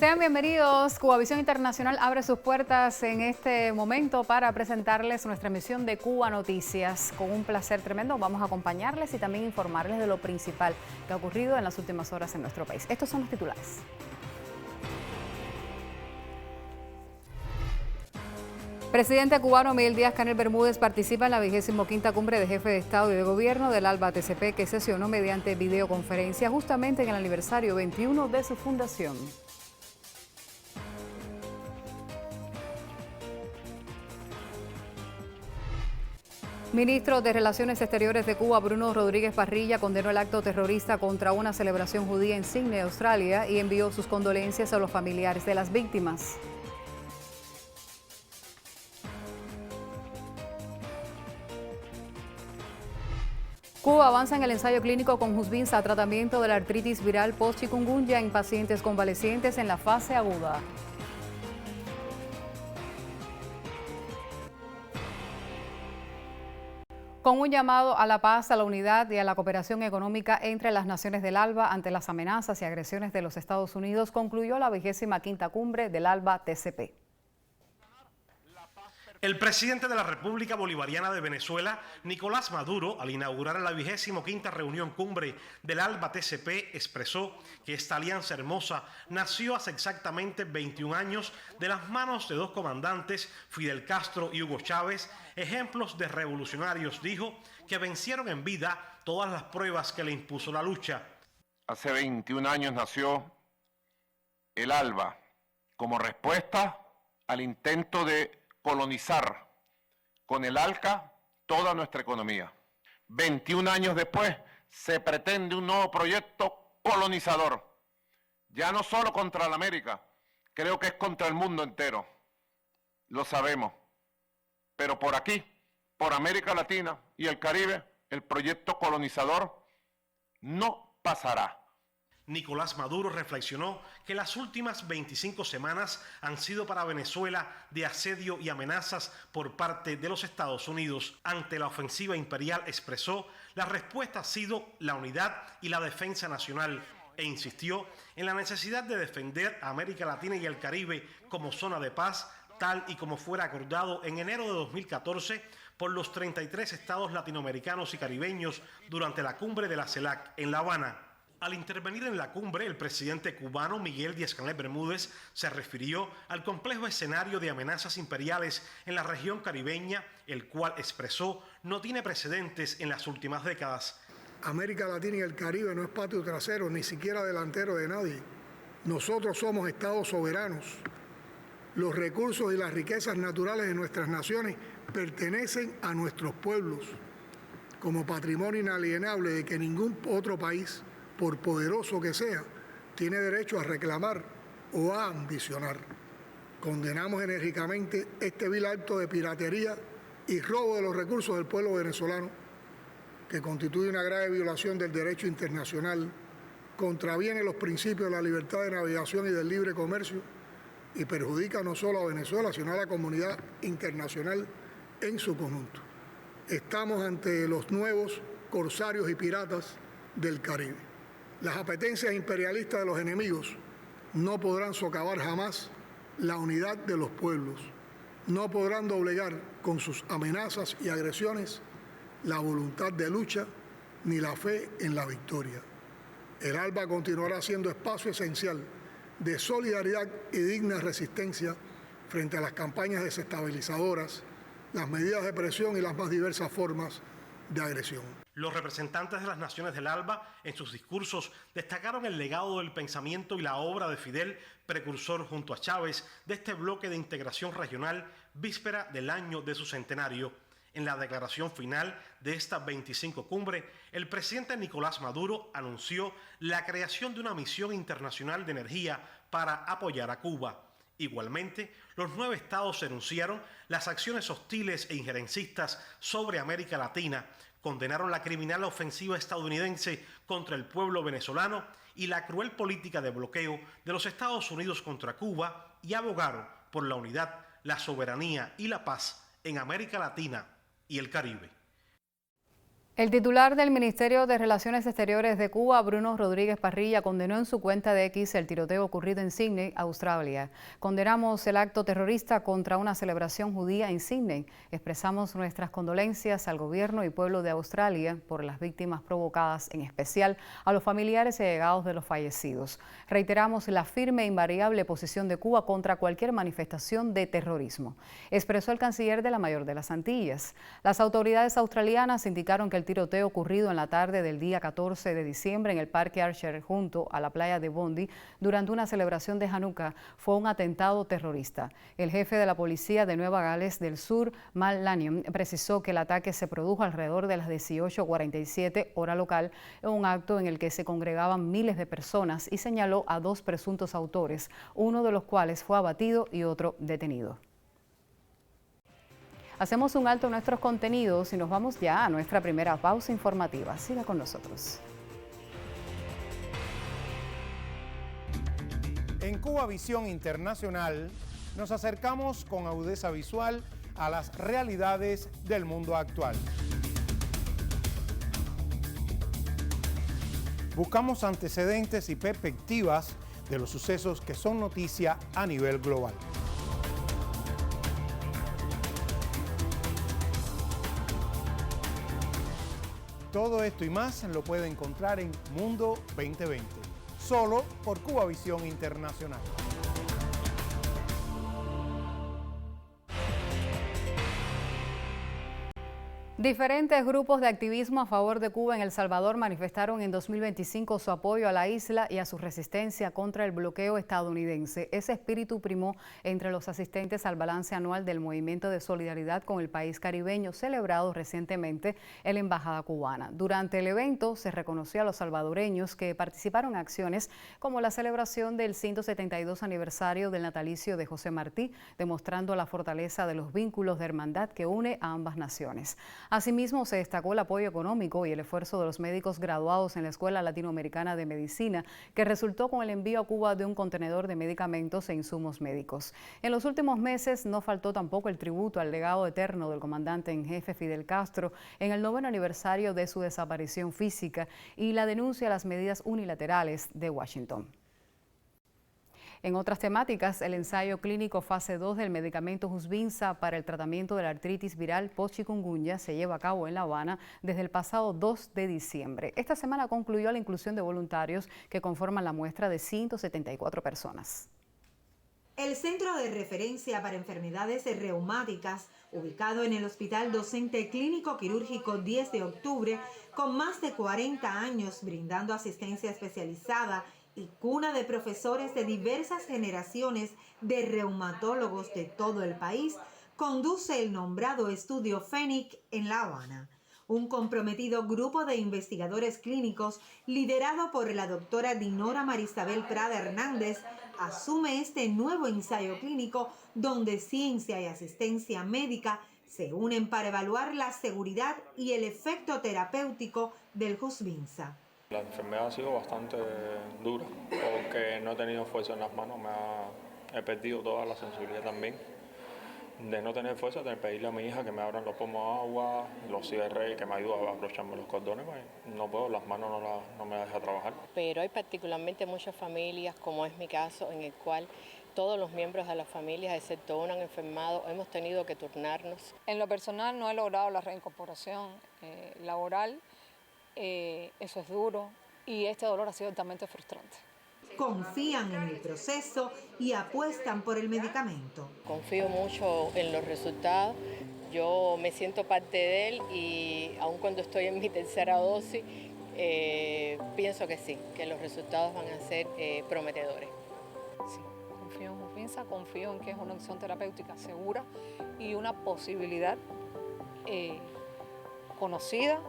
Sean bienvenidos. Cubavisión Internacional abre sus puertas en este momento para presentarles nuestra emisión de Cuba Noticias. Con un placer tremendo vamos a acompañarles y también informarles de lo principal que ha ocurrido en las últimas horas en nuestro país. Estos son los titulares. Presidente cubano Miguel Díaz-Canel Bermúdez participa en la 25ª Cumbre de Jefes de Estado y de Gobierno del ALBA TCP, que sesionó mediante videoconferencia justamente en el aniversario 21 de su fundación. Ministro de Relaciones Exteriores de Cuba, Bruno Rodríguez Parrilla, condenó el acto terrorista contra una celebración judía en Sydney, Australia, y envió sus condolencias a los familiares de las víctimas. Cuba avanza en el ensayo clínico con Husvinsa, tratamiento de la artritis viral post-chikungunya en pacientes convalecientes en la fase aguda. Con un llamado a la paz, a la unidad y a la cooperación económica entre las naciones del ALBA ante las amenazas y agresiones de los Estados Unidos, concluyó la 25ª Cumbre del ALBA TCP. El presidente de la República Bolivariana de Venezuela, Nicolás Maduro, al inaugurar la 25ª reunión cumbre del ALBA TCP, expresó que esta alianza hermosa nació hace exactamente 21 años de las manos de dos comandantes, Fidel Castro y Hugo Chávez, ejemplos de revolucionarios, dijo, que vencieron en vida todas las pruebas que le impuso la lucha. Hace 21 años nació el ALBA como respuesta al intento de colonizar con el ALCA toda nuestra economía. 21 años después se pretende un nuevo proyecto colonizador, ya no solo contra la América, creo que es contra el mundo entero, lo sabemos, pero por aquí, por América Latina y el Caribe, el proyecto colonizador no pasará. Nicolás Maduro reflexionó que las últimas 25 semanas han sido para Venezuela de asedio y amenazas por parte de los Estados Unidos. Ante la ofensiva imperial, expresó, la respuesta ha sido la unidad y la defensa nacional e insistió en la necesidad de defender a América Latina y el Caribe como zona de paz, tal y como fuera acordado en enero de 2014 por los 33 estados latinoamericanos y caribeños durante la cumbre de la CELAC en La Habana. Al intervenir en la cumbre, el presidente cubano Miguel Díaz-Canel Bermúdez se refirió al complejo escenario de amenazas imperiales en la región caribeña, el cual expresó no tiene precedentes en las últimas décadas. América Latina y el Caribe no es patio trasero, ni siquiera delantero de nadie. Nosotros somos estados soberanos. Los recursos y las riquezas naturales de nuestras naciones pertenecen a nuestros pueblos, como patrimonio inalienable de que ningún otro país, por poderoso que sea, tiene derecho a reclamar o a ambicionar. Condenamos enérgicamente este vil acto de piratería y robo de los recursos del pueblo venezolano, que constituye una grave violación del derecho internacional, contraviene los principios de la libertad de navegación y del libre comercio y perjudica no solo a Venezuela, sino a la comunidad internacional en su conjunto. Estamos ante los nuevos corsarios y piratas del Caribe. Las apetencias imperialistas de los enemigos no podrán socavar jamás la unidad de los pueblos, no podrán doblegar con sus amenazas y agresiones la voluntad de lucha ni la fe en la victoria. El ALBA continuará siendo espacio esencial de solidaridad y digna resistencia frente a las campañas desestabilizadoras, las medidas de presión y las más diversas formas de agresión. Los representantes de las naciones del ALBA, en sus discursos, destacaron el legado del pensamiento y la obra de Fidel, precursor junto a Chávez de este bloque de integración regional, víspera del año de su centenario. En la declaración final de esta 25 cumbre, el presidente Nicolás Maduro anunció la creación de una misión internacional de energía para apoyar a Cuba. Igualmente, los 9 estados denunciaron las acciones hostiles e injerencistas sobre América Latina, condenaron la criminal ofensiva estadounidense contra el pueblo venezolano y la cruel política de bloqueo de los Estados Unidos contra Cuba y abogaron por la unidad, la soberanía y la paz en América Latina y el Caribe. El titular del Ministerio de Relaciones Exteriores de Cuba, Bruno Rodríguez Parrilla, condenó en su cuenta de X el tiroteo ocurrido en Sydney, Australia. Condenamos el acto terrorista contra una celebración judía en Sydney. Expresamos nuestras condolencias al gobierno y pueblo de Australia por las víctimas provocadas, en especial a los familiares y allegados de los fallecidos. Reiteramos la firme e invariable posición de Cuba contra cualquier manifestación de terrorismo, expresó el canciller de la Mayor de las Antillas. Las autoridades australianas indicaron que el tiroteo ocurrido en la tarde del día 14 de diciembre en el Parque Archer junto a la playa de Bondi durante una celebración de Hanukkah fue un atentado terrorista. El jefe de la policía de Nueva Gales del Sur, Mal Lanyon, precisó que el ataque se produjo alrededor de las 18:47 hora local en un acto en el que se congregaban miles de personas y señaló a 2 presuntos autores, uno de los cuales fue abatido y otro detenido. Hacemos un alto en nuestros contenidos y nos vamos ya a nuestra primera pausa informativa. Siga con nosotros. En Cuba Visión Internacional nos acercamos con agudeza visual a las realidades del mundo actual. Buscamos antecedentes y perspectivas de los sucesos que son noticia a nivel global. Todo esto y más lo puede encontrar en Mundo 2020, solo por Cuba Visión Internacional. Diferentes grupos de activismo a favor de Cuba en El Salvador manifestaron en 2025 su apoyo a la isla y a su resistencia contra el bloqueo estadounidense. Ese espíritu primó entre los asistentes al balance anual del Movimiento de Solidaridad con el país caribeño celebrado recientemente en la Embajada cubana. Durante el evento se reconoció a los salvadoreños que participaron en acciones como la celebración del 172 aniversario del natalicio de José Martí, demostrando la fortaleza de los vínculos de hermandad que une a ambas naciones. Asimismo, se destacó el apoyo económico y el esfuerzo de los médicos graduados en la Escuela Latinoamericana de Medicina, que resultó con el envío a Cuba de un contenedor de medicamentos e insumos médicos. En los últimos meses no faltó tampoco el tributo al legado eterno del comandante en jefe Fidel Castro en el 9º aniversario de su desaparición física y la denuncia a las medidas unilaterales de Washington. En otras temáticas, el ensayo clínico fase 2 del medicamento Husvinza para el tratamiento de la artritis viral post-chikungunya se lleva a cabo en La Habana desde el pasado 2 de diciembre. Esta semana concluyó la inclusión de voluntarios que conforman la muestra de 174 personas. El Centro de Referencia para Enfermedades Reumáticas, ubicado en el Hospital Docente Clínico Quirúrgico 10 de octubre, con más de 40 años brindando asistencia especializada y cuna de profesores de diversas generaciones de reumatólogos de todo el país, conduce el nombrado estudio FENIC en La Habana. Un comprometido grupo de investigadores clínicos liderado por la doctora Dinora Marisabel Prada Hernández asume este nuevo ensayo clínico donde ciencia y asistencia médica se unen para evaluar la seguridad y el efecto terapéutico del Husvinza. La enfermedad ha sido bastante dura porque no he tenido fuerza en las manos, he perdido toda la sensibilidad también. De no tener fuerza, de pedirle a mi hija que me abran los pomos de agua, los cierres, que me ayude a abrocharme los cordones, pues no puedo, las manos no me dejan trabajar. Pero hay particularmente muchas familias, como es mi caso, en el cual todos los miembros de las familias, excepto una, han enfermado, hemos tenido que turnarnos. En lo personal no he logrado la reincorporación laboral. Eso es duro y este dolor ha sido altamente frustrante. Confían en el proceso y apuestan por el medicamento. Confío mucho en los resultados, yo me siento parte de él y aun cuando estoy en mi tercera dosis, pienso que sí, que los resultados van a ser prometedores. Sí, confío en Husvinza, confío en que es una opción terapéutica segura y una posibilidad conocida,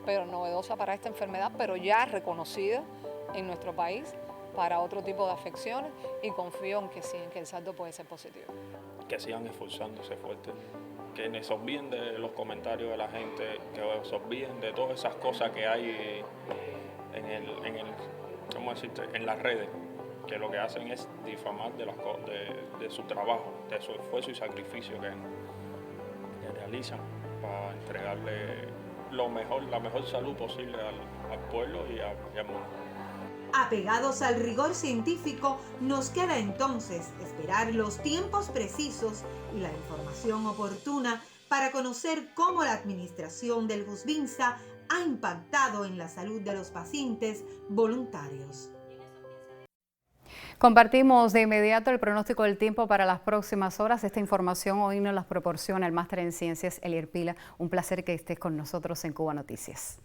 pero novedosa para esta enfermedad, pero ya reconocida en nuestro país para otro tipo de afecciones, y confío en que sí, en que el saldo puede ser positivo. Que sigan esforzándose fuerte, que se olviden de los comentarios de la gente, que se olviden de todas esas cosas que hay en las redes, que lo que hacen es difamar de su trabajo, de su esfuerzo y sacrificio que realizan para entregarle la mejor salud posible al pueblo y al mundo. Apegados al rigor científico, nos queda entonces esperar los tiempos precisos y la información oportuna para conocer cómo la administración del GUSBINSA ha impactado en la salud de los pacientes voluntarios. Compartimos de inmediato el pronóstico del tiempo para las próximas horas. Esta información hoy nos la proporciona el máster en ciencias Elier Pila. Un placer que estés con nosotros en Cuba Noticias.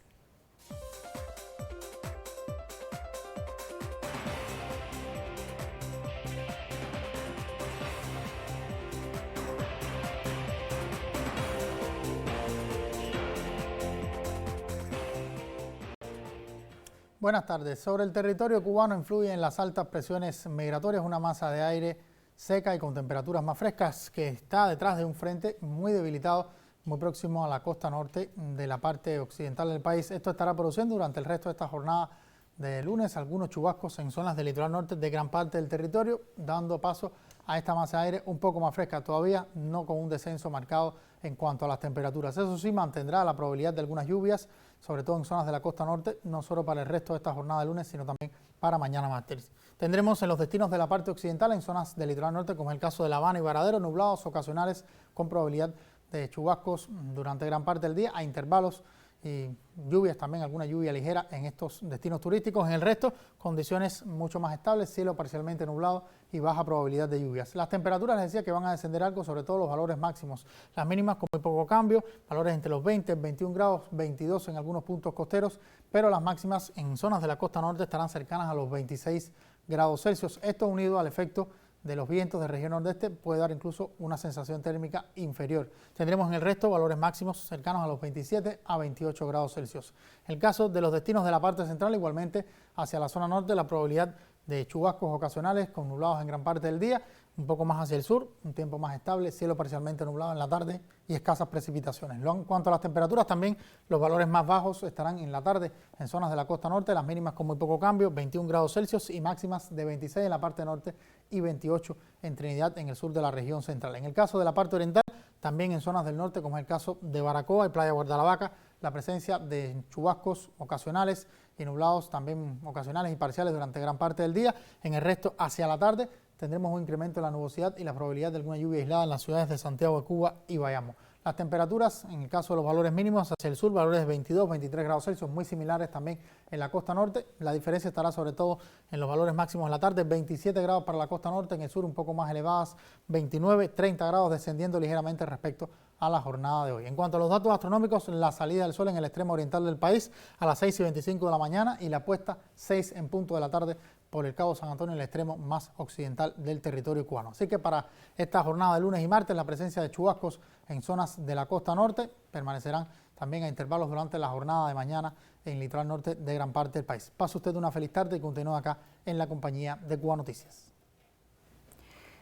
Buenas tardes. Sobre el territorio cubano influyen las altas presiones migratorias, una masa de aire seca y con temperaturas más frescas que está detrás de un frente muy debilitado, muy próximo a la costa norte de la parte occidental del país. Esto estará produciendo durante el resto de esta jornada de lunes algunos chubascos en zonas del litoral norte de gran parte del territorio, dando paso a esta masa de aire un poco más fresca, todavía no con un descenso marcado en cuanto a las temperaturas. Eso sí, mantendrá la probabilidad de algunas lluvias, sobre todo en zonas de la costa norte, no solo para el resto de esta jornada de lunes, sino también para mañana martes. Tendremos en los destinos de la parte occidental, en zonas del litoral norte, como es el caso de La Habana y Varadero, nublados ocasionales con probabilidad de chubascos durante gran parte del día, a intervalos y lluvias también, alguna lluvia ligera en estos destinos turísticos. En el resto, condiciones mucho más estables, cielo parcialmente nublado y baja probabilidad de lluvias. Las temperaturas les decía que van a descender algo, sobre todo los valores máximos. Las mínimas con muy poco cambio, valores entre los 20, 21 grados, 22 en algunos puntos costeros, pero las máximas en zonas de la costa norte estarán cercanas a los 26 grados Celsius. Esto unido al efecto de los vientos de región nordeste puede dar incluso una sensación térmica inferior. Tendremos en el resto valores máximos cercanos a los 27 a 28 grados Celsius. En el caso de los destinos de la parte central, igualmente hacia la zona norte, la probabilidad de chubascos ocasionales con nublados en gran parte del día, un poco más hacia el sur, un tiempo más estable, cielo parcialmente nublado en la tarde y escasas precipitaciones. En cuanto a las temperaturas, también los valores más bajos estarán en la tarde en zonas de la costa norte, las mínimas con muy poco cambio, 21 grados Celsius y máximas de 26 en la parte norte y 28 en Trinidad, en el sur de la región central. En el caso de la parte oriental, también en zonas del norte, como es el caso de Baracoa y Playa Guardalavaca, la presencia de chubascos ocasionales y nublados también ocasionales y parciales durante gran parte del día. En el resto, hacia la tarde, tendremos un incremento en la nubosidad y la probabilidad de alguna lluvia aislada en las ciudades de Santiago de Cuba y Bayamo. Las temperaturas, en el caso de los valores mínimos, hacia el sur, valores de 22, 23 grados Celsius, muy similares también en la costa norte. La diferencia estará sobre todo en los valores máximos en la tarde, 27 grados para la costa norte, en el sur un poco más elevadas, 29, 30 grados, descendiendo ligeramente respecto a la jornada de hoy. En cuanto a los datos astronómicos, la salida del sol en el extremo oriental del país a las 6:25 de la mañana y la puesta 6 en punto de la tarde por el Cabo San Antonio, en el extremo más occidental del territorio cubano. Así que para esta jornada de lunes y martes, la presencia de chubascos en zonas de la costa norte permanecerán también a intervalos durante la jornada de mañana en el litoral norte de gran parte del país. Pase usted una feliz tarde y continúe acá en la compañía de Cuba Noticias.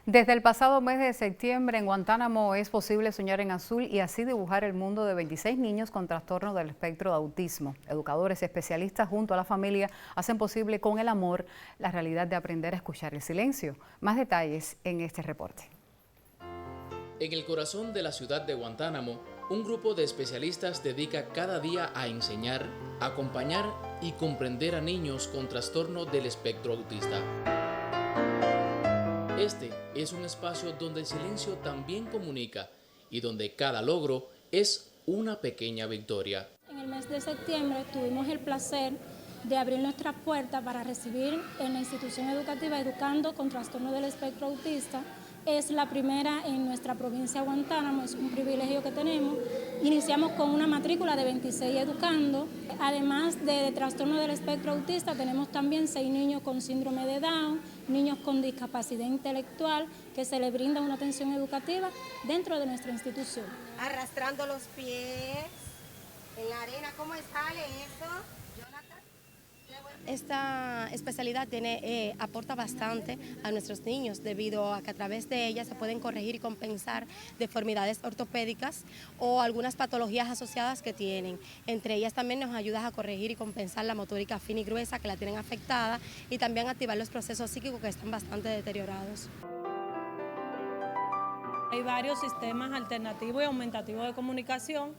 Desde el pasado mes de septiembre en Guantánamo es posible soñar en azul y así dibujar el mundo de 26 niños con trastorno del espectro de autismo. Educadores y especialistas junto a la familia hacen posible con el amor la realidad de aprender a escuchar el silencio. Más detalles en este reporte. En el corazón de la ciudad de Guantánamo, un grupo de especialistas dedica cada día a enseñar, acompañar y comprender a niños con trastorno del espectro autista. Este es un espacio donde el silencio también comunica y donde cada logro es una pequeña victoria. En el mes de septiembre tuvimos el placer de abrir nuestras puertas para recibir en la institución educativa Educando con Trastorno del Espectro Autista. Es la primera en nuestra provincia de Guantánamo, es un privilegio que tenemos. Iniciamos con una matrícula de 26 educando. Además de trastorno del espectro autista, tenemos también 6 niños con síndrome de Down, niños con discapacidad intelectual, que se les brinda una atención educativa dentro de nuestra institución. Arrastrando los pies en la arena, ¿cómo sale eso? Esta especialidad aporta bastante a nuestros niños debido a que a través de ella se pueden corregir y compensar deformidades ortopédicas o algunas patologías asociadas que tienen. Entre ellas también nos ayuda a corregir y compensar la motórica fina y gruesa que la tienen afectada y también activar los procesos psíquicos que están bastante deteriorados. Hay varios sistemas alternativos y aumentativos de comunicación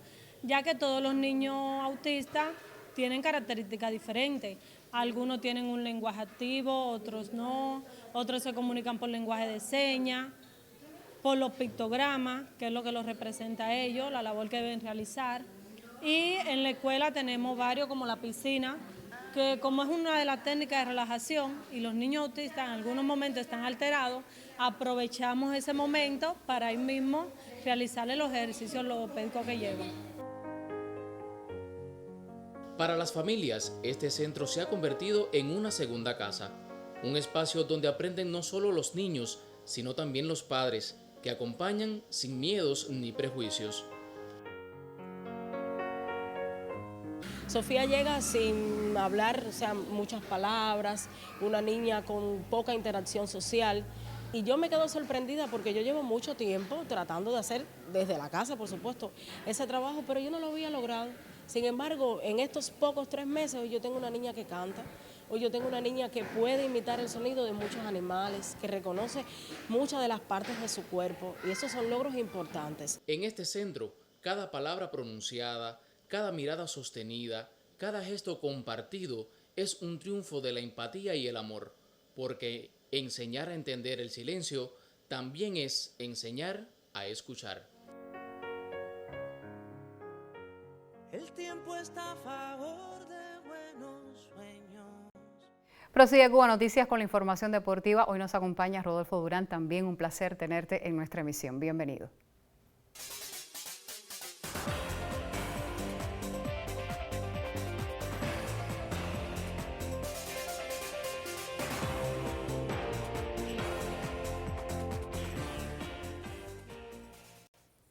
ya que todos los niños autistas tienen características diferentes. Algunos tienen un lenguaje activo, otros no, otros se comunican por lenguaje de señas, por los pictogramas, que es lo que los representa a ellos, la labor que deben realizar. Y en la escuela tenemos varios, como la piscina, que como es una de las técnicas de relajación y los niños autistas en algunos momentos están alterados, aprovechamos ese momento para ahí mismo realizarles los ejercicios logopédicos que llevan. Para las familias, este centro se ha convertido en una segunda casa, un espacio donde aprenden no solo los niños, sino también los padres, que acompañan sin miedos ni prejuicios. Sofía llega sin hablar, o sea, muchas palabras, una niña con poca interacción social, y yo me quedo sorprendida porque yo llevo mucho tiempo tratando de hacer, desde la casa por supuesto, ese trabajo, pero yo no lo había logrado. Sin embargo, en estos pocos 3 meses, hoy yo tengo una niña que canta, hoy yo tengo una niña que puede imitar el sonido de muchos animales, que reconoce muchas de las partes de su cuerpo, y esos son logros importantes. En este centro, cada palabra pronunciada, cada mirada sostenida, cada gesto compartido es un triunfo de la empatía y el amor, porque enseñar a entender el silencio también es enseñar a escuchar. El tiempo está a favor de buenos sueños. Prosigue Cuba Noticias con la información deportiva. Hoy nos acompaña Rodolfo Durán. También un placer tenerte en nuestra emisión. Bienvenido.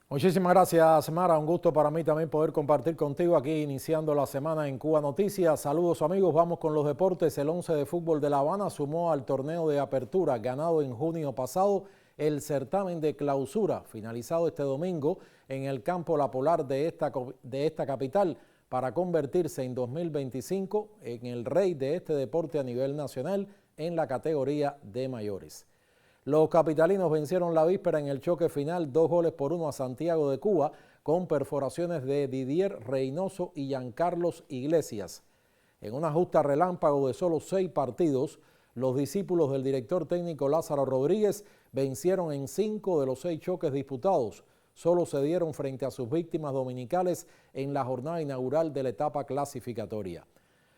Muchísimas gracias, Mara. Un gusto para mí también poder compartir contigo aquí iniciando la semana en Cuba Noticias. Saludos amigos, vamos con los deportes. El 11 de fútbol de La Habana sumó al torneo de apertura ganado en junio pasado el certamen de clausura, finalizado este domingo en el campo La Polar de esta capital, para convertirse en 2025 en el rey de este deporte a nivel nacional en la categoría de mayores. Los capitalinos vencieron la víspera en el choque final 2-1 a Santiago de Cuba, con perforaciones de Didier Reynoso y Giancarlos Iglesias. En una justa relámpago de solo 6 partidos, los discípulos del director técnico Lázaro Rodríguez vencieron en 5 de los 6 choques disputados. Solo se dieron frente a sus víctimas dominicales en la jornada inaugural de la etapa clasificatoria.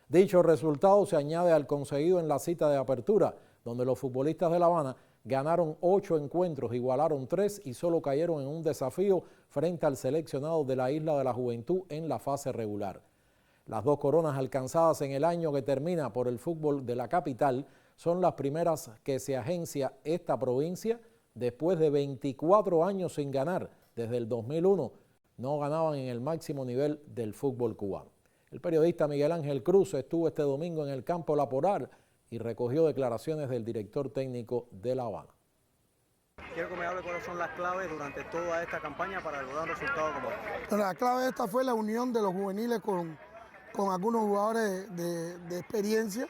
Dicho resultado se añade al conseguido en la cita de apertura, donde los futbolistas de La Habana ganaron 8 encuentros, igualaron 3 y solo cayeron en un desafío frente al seleccionado de la Isla de la Juventud en la fase regular. Las 2 coronas alcanzadas en el año que termina por el fútbol de la capital son las primeras que se agencia esta provincia después de 24 años sin ganar. Desde el 2001 no ganaban en el máximo nivel del fútbol cubano. El periodista Miguel Ángel Cruz estuvo este domingo en el campo La Polar y recogió declaraciones del director técnico de La Habana. Quiero que me hable cuáles son las claves durante toda esta campaña para lograr un resultado como este. La clave de esta fue la unión de los juveniles con algunos jugadores de experiencia,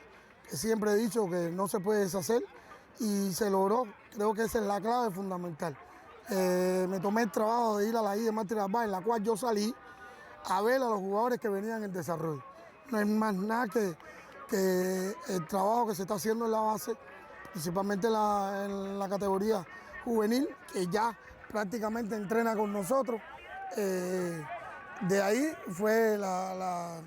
que siempre he dicho que no se puede deshacer, y se logró. Creo que esa es la clave fundamental. Me tomé el trabajo de ir a la I de Martí Narváez, en la cual yo salí a ver a los jugadores que venían en desarrollo. No es más nada que el trabajo que se está haciendo en la base, principalmente en la categoría juvenil, que ya prácticamente entrena con nosotros. De ahí fue la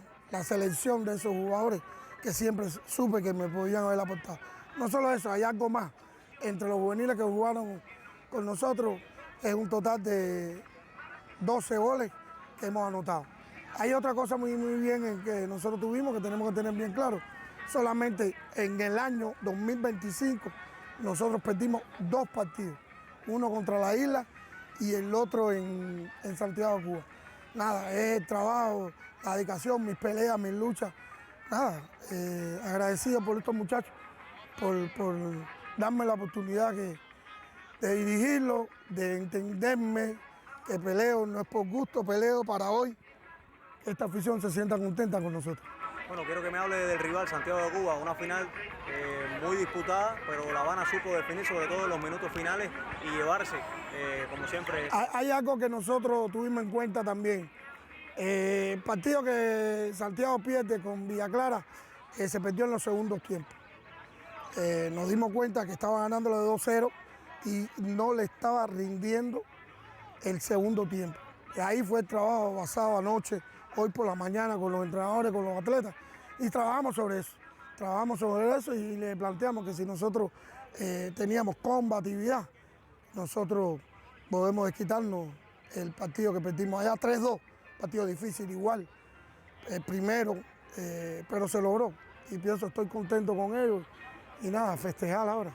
selección de esos jugadores que siempre supe que me podían haber aportado. No solo eso, hay algo más. Entre los juveniles que jugaron con nosotros es un total de 12 goles que hemos anotado. Hay otra cosa muy bien que nosotros tuvimos que tenemos que tener bien claro. Solamente en el año 2025 nosotros perdimos 2 partidos. Uno contra la Isla y el otro en Santiago de Cuba. Nada, es el trabajo, la dedicación, mis peleas, mis luchas. Nada, agradecido por estos muchachos, por darme la oportunidad de dirigirlo, de entenderme, que peleo no es por gusto, peleo para hoy. Esta afición se sienta contenta con nosotros. Bueno, quiero que me hable del rival Santiago de Cuba, una final muy disputada, pero La Habana supo definir sobre todo en los minutos finales y llevarse, como siempre. Hay algo que nosotros tuvimos en cuenta también. El partido que Santiago pierde con Villa Clara se perdió en los segundos tiempos. Nos dimos cuenta que estaba ganándolo de 2-0 y no le estaba rindiendo el segundo tiempo. Y ahí fue el trabajo basado anoche, hoy por la mañana con los entrenadores, con los atletas, y trabajamos sobre eso. Trabajamos sobre eso y le planteamos que si nosotros teníamos combatividad, nosotros podemos desquitarnos el partido que perdimos allá 3-2, partido difícil igual, el primero, pero se logró y pienso estoy contento con ellos y nada, festejar ahora.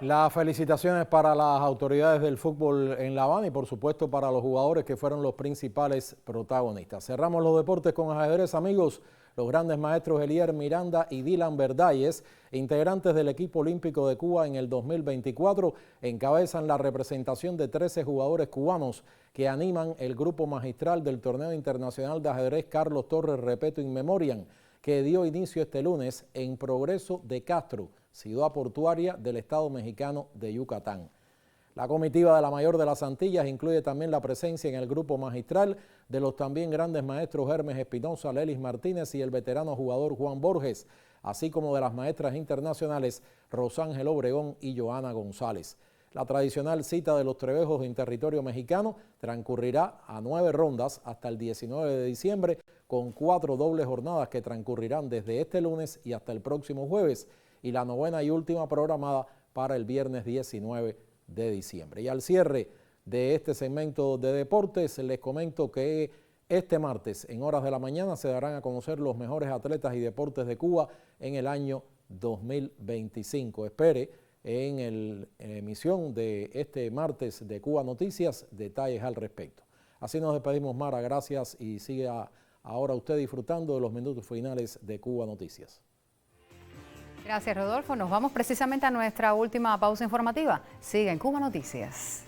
Las felicitaciones para las autoridades del fútbol en La Habana y por supuesto para los jugadores que fueron los principales protagonistas. Cerramos los deportes con ajedrez, amigos. Los grandes maestros Elier Miranda y Dylan Verdalles, integrantes del equipo olímpico de Cuba en el 2024, encabezan la representación de 13 jugadores cubanos que animan el grupo magistral del Torneo Internacional de Ajedrez Carlos Torres Repeto in Memoriam, que dio inicio este lunes en Progreso de Castro, ciudad portuaria del estado mexicano de Yucatán. La comitiva de la Mayor de las Antillas incluye también la presencia en el grupo magistral de los también grandes maestros Hermes Espinosa, Lelis Martínez y el veterano jugador Juan Borges, así como de las maestras internacionales Rosángel Obregón y Joana González. La tradicional cita de los trebejos en territorio mexicano transcurrirá a 9 rondas hasta el 19 de diciembre, con 4 dobles jornadas que transcurrirán desde este lunes y hasta el próximo jueves, y la novena y última programada para el viernes 19 de diciembre. Y al cierre de este segmento de deportes, les comento que este martes, en horas de la mañana, se darán a conocer los mejores atletas y deportes de Cuba en el año 2025. Espere en la emisión de este martes de Cuba Noticias detalles al respecto. Así nos despedimos, Mara, gracias y siga ahora usted disfrutando de los minutos finales de Cuba Noticias. Gracias, Rodolfo. Nos vamos precisamente a nuestra última pausa informativa. Sigue en Cuba Noticias.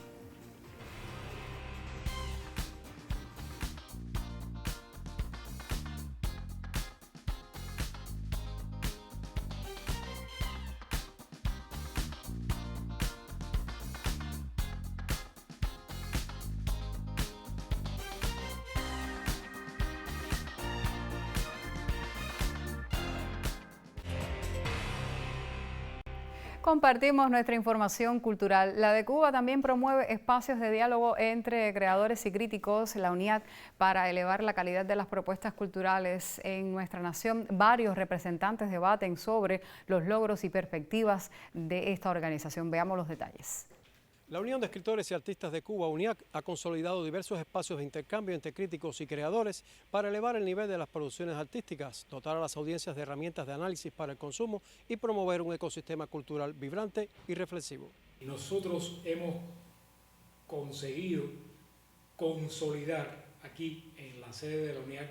Compartimos nuestra información cultural. La de Cuba también promueve espacios de diálogo entre creadores y críticos, la UNIAC, para elevar la calidad de las propuestas culturales en nuestra nación. Varios representantes debaten sobre los logros y perspectivas de esta organización. Veamos los detalles. La Unión de Escritores y Artistas de Cuba, UNIAC, ha consolidado diversos espacios de intercambio entre críticos y creadores para elevar el nivel de las producciones artísticas, dotar a las audiencias de herramientas de análisis para el consumo y promover un ecosistema cultural vibrante y reflexivo. Nosotros hemos conseguido consolidar aquí en la sede de la UNIAC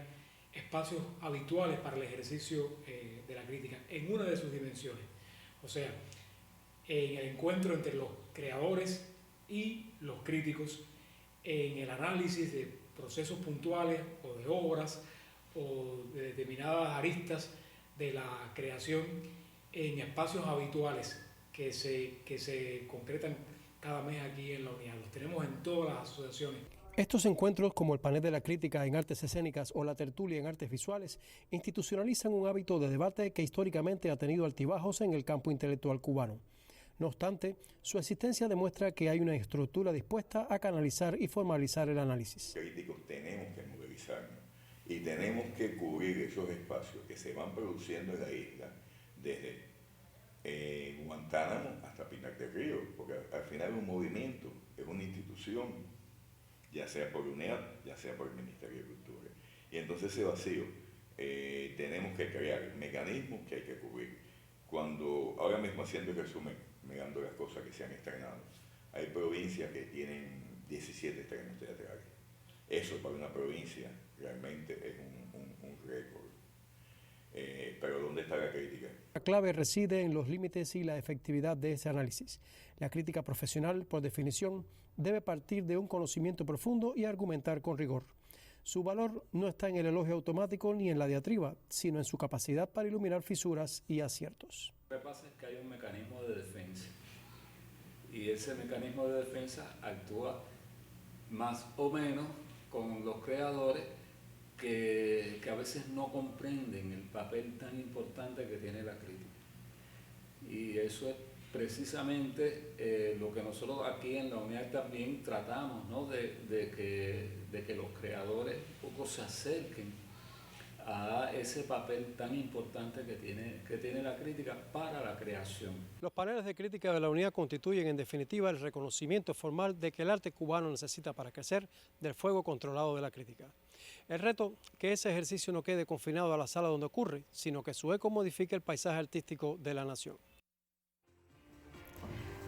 espacios habituales para el ejercicio de la crítica en una de sus dimensiones. O sea, en el encuentro entre los creadores y los críticos, en el análisis de procesos puntuales o de obras o de determinadas aristas de la creación en espacios habituales que se concretan cada mes aquí en la UNIAC. Los tenemos en todas las asociaciones. Estos encuentros, como el panel de la crítica en artes escénicas o la tertulia en artes visuales, institucionalizan un hábito de debate que históricamente ha tenido altibajos en el campo intelectual cubano. No obstante, su existencia demuestra que hay una estructura dispuesta a canalizar y formalizar el análisis. Críticos tenemos que movilizarnos y tenemos que cubrir esos espacios que se van produciendo en la isla, desde Guantánamo hasta Pinar del Río, porque al final es un movimiento, es una institución, ya sea por UNED, ya sea por el Ministerio de Cultura. Y entonces ese vacío tenemos que crear mecanismos que hay que cubrir. Cuando ahora mismo haciendo el resumen, mirando las cosas que se han estrenado, hay provincias que tienen 17 estrenos teatrales. Eso para una provincia realmente es un récord. Pero ¿dónde está la crítica? La clave reside en los límites y la efectividad de ese análisis. La crítica profesional, por definición, debe partir de un conocimiento profundo y argumentar con rigor. Su valor no está en el elogio automático ni en la diatriba, sino en su capacidad para iluminar fisuras y aciertos. Lo que pasa es que hay un mecanismo de defensa y ese mecanismo de defensa actúa más o menos con los creadores que a veces no comprenden el papel tan importante que tiene la crítica. Y eso es precisamente lo que nosotros aquí en la UNEAD también tratamos, ¿no? de que los creadores un poco se acerquen a ese papel tan importante que tiene la crítica para la creación. Los paneles de crítica de la UNEAD constituyen en definitiva el reconocimiento formal de que el arte cubano necesita para crecer del fuego controlado de la crítica. El reto, que ese ejercicio no quede confinado a la sala donde ocurre, sino que su eco modifique el paisaje artístico de la nación.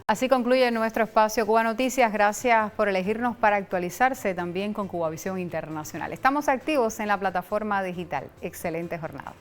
Así concluye nuestro espacio Cuba Noticias. Gracias por elegirnos para actualizarse también con Cubavisión Internacional. Estamos activos en la plataforma digital. Excelente jornada.